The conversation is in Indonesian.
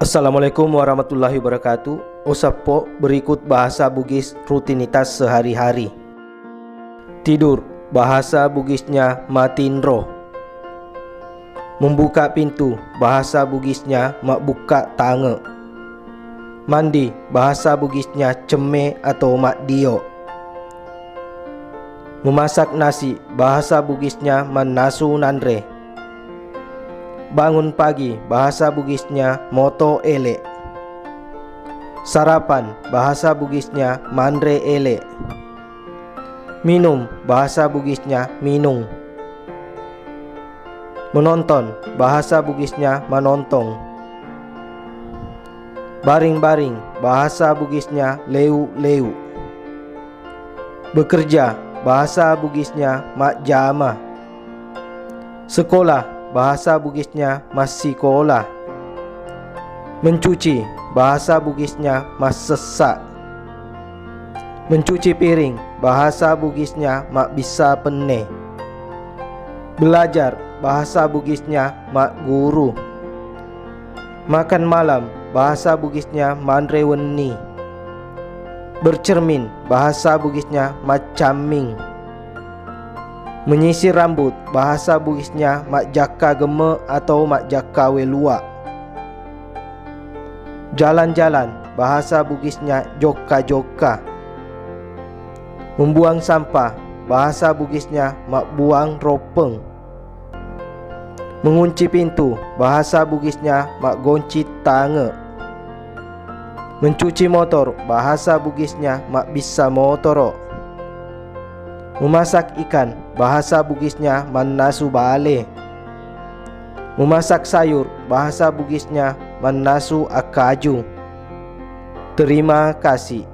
Assalamualaikum warahmatullahi wabarakatuh. Osapo berikut bahasa Bugis rutinitas sehari-hari. Tidur, bahasa Bugisnya matinro. Membuka pintu, bahasa Bugisnya mak buka tange. Mandi, bahasa Bugisnya ceme atau mak dio. Memasak nasi, bahasa Bugisnya manasu nandre. Bangun pagi, bahasa Bugisnya moto ele. Sarapan, bahasa Bugisnya mandre ele. Minum, bahasa Bugisnya minung. Menonton, bahasa Bugisnya manontong. Baring-baring, bahasa Bugisnya leu-leu. Bekerja, bahasa Bugisnya mak jama. Sekolah, bahasa Bugisnya masikola. Mencuci, bahasa Bugisnya mas sesak. Mencuci piring, bahasa Bugisnya mak bisa pene. Belajar, bahasa Bugisnya mak guru. Makan malam, bahasa Bugisnya mandre weni. Bercermin, bahasa Bugisnya macaming. Menyisir rambut, bahasa Bugisnya mak jaka geme atau mak jaka welua. Jalan-jalan, bahasa Bugisnya joka-joka. Membuang sampah, bahasa Bugisnya mak buang ropeng. Mengunci pintu, bahasa Bugisnya mak gonci tange. Mencuci motor, bahasa Bugisnya mak bisa motoro. Memasak ikan, bahasa Bugisnya manasu bale. Memasak sayur, bahasa Bugisnya manasu akaju. Terima kasih.